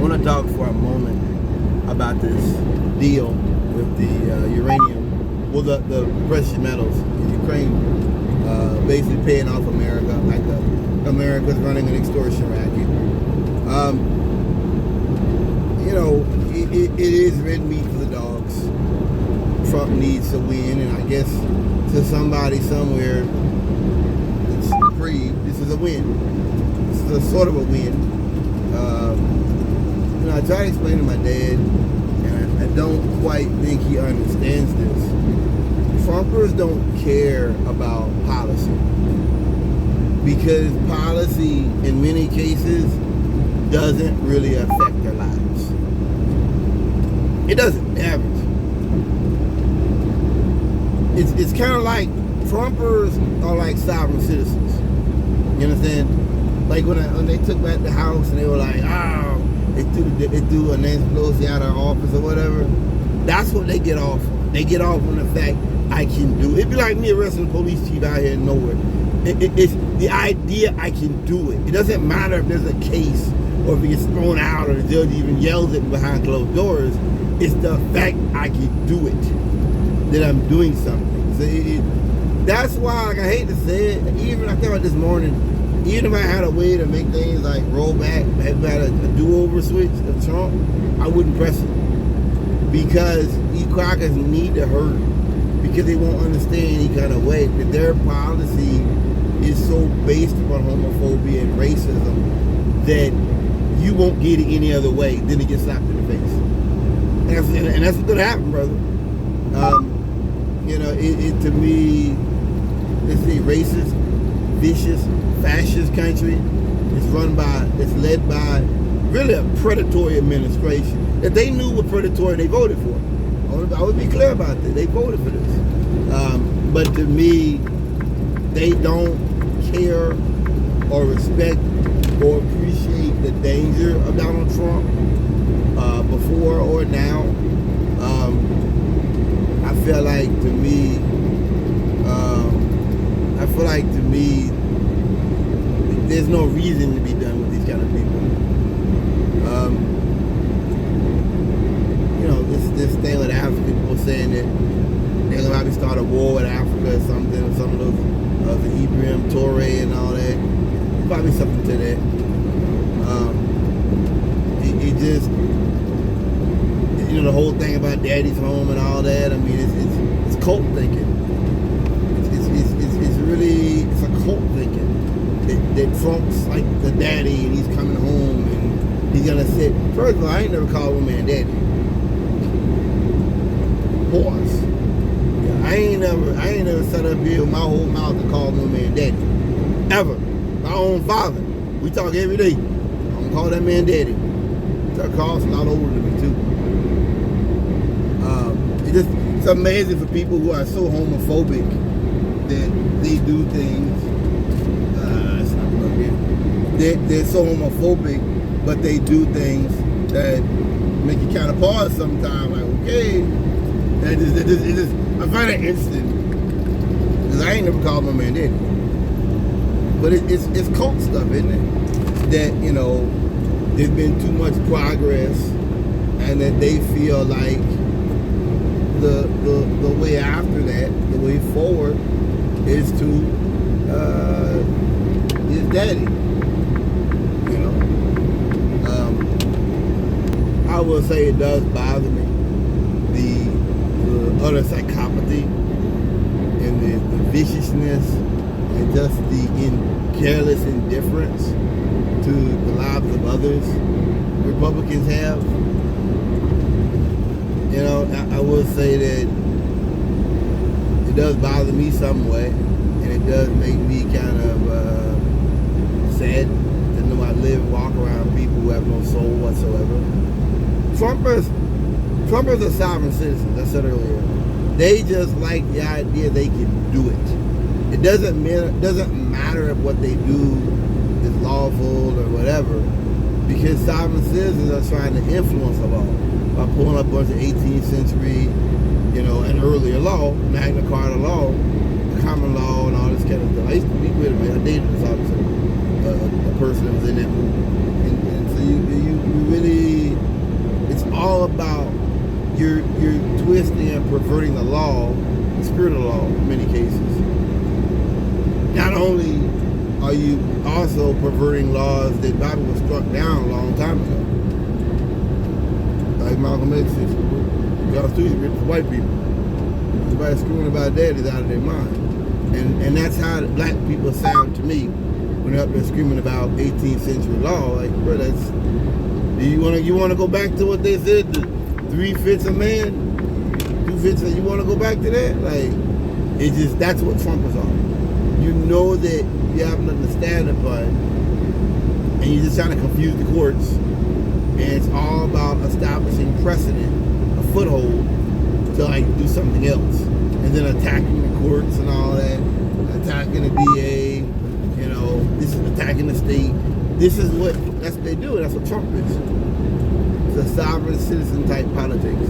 want to talk for a moment about this deal with the uranium, well, the precious metals in Ukraine, basically paying off America, like America's running an extortion racket. It is red meat for the dogs. Trump needs to win, and I guess to somebody somewhere, it's free. This is a win. This is a sort of a win. I try to explain to my dad, and I don't quite think he understands this. Trumpers don't care about policy, because policy in many cases doesn't really affect their lives. It doesn't, average. It's kind of like Trumpers are like sovereign citizens. You understand? Like when they took back the House and they were like, they threw a Nancy Pelosi out of office or whatever. That's what they get off on. They get off on the fact I can do it. It'd be like me arresting a police chief out here in nowhere. It's the idea I can do it. It doesn't matter if there's a case or if it gets thrown out or the judge even yells at me behind closed doors. It's the fact I can do it, that I'm doing something. So that's why, like, I hate to say it, even I thought about this morning, even if I had a way to make things like roll back, if I had a do-over switch of Trump, I wouldn't press it. Because these crackers need to hurt, because they won't understand any kind of way that their policy is so based upon homophobia and racism that you won't get it any other way than to get slapped in the face. And that's what's going to happen, brother. To me, let's say racist, vicious, fascist country it's led by really a predatory administration. If they knew what predatory they voted for, I would be clear about that. They voted for this. But to me, they don't care or respect or appreciate the danger of Donald Trump before or now. I feel like to me, there's no reason to be done with these kind of people. This thing with Africa, people saying that they're gonna probably start a war with Africa or something, or some of those the Ibrahim Toure and all that. There's probably something to that. It just, the whole thing about daddy's home and all that. I mean, it's cult thinking. It's a cult thinking that Trump's like the daddy and he's coming home and he's gonna sit. First of all, I ain't never called one man daddy. Pause. Yeah, I ain't never sat up here with my whole mouth to call one man daddy. Ever. My own father. We talk every day. I don't call that man daddy. That calls a lot older than me too. It's amazing for people who are so homophobic that they do things. They're so homophobic, but they do things that make you kind of pause sometimes. Like, okay, I find it interesting because I ain't never called my man daddy. But it's cult stuff, isn't it? That there's been too much progress, and that they feel like the way after that, the way forward, is to his daddy. I will say it does bother me, the utter psychopathy and the viciousness and just the careless indifference to the lives of others Republicans have. I will say that it does bother me some way, and it does make me kind of sad to know I live and walk around people who have no soul whatsoever. Trumpers are sovereign citizens, I said earlier. They just like the idea they can do it. It doesn't matter if what they do is lawful or whatever, because sovereign citizens are trying to influence the law by pulling up a bunch of 18th century, and earlier law, Magna Carta law, common law, and all this kind of stuff. I used to be with him. I dated this officer, a person that was in that movie, and so you really twisting and perverting the law, the spirit of the law in many cases. Not only are you also perverting laws that Bible was struck down a long time ago. Like Malcolm X said, y'all students written for white people. Everybody screwing about that is out of their mind. And that's how black people sound to me when they're up there screaming about 18th century law. Like, bro, that's, do you wanna go back to what they said, the 3/5 of man? 2/5 of, you wanna go back to that? Like, it's just, that's what Trump was on. You know that you have nothing to stand upon, and you're just trying to confuse the courts, and it's all about establishing precedent, a foothold, to like do something else, and then attacking the courts and all that, attacking the DA, you know, this is attacking the state. That's what they do. That's what Trump is. It's a sovereign citizen type politics.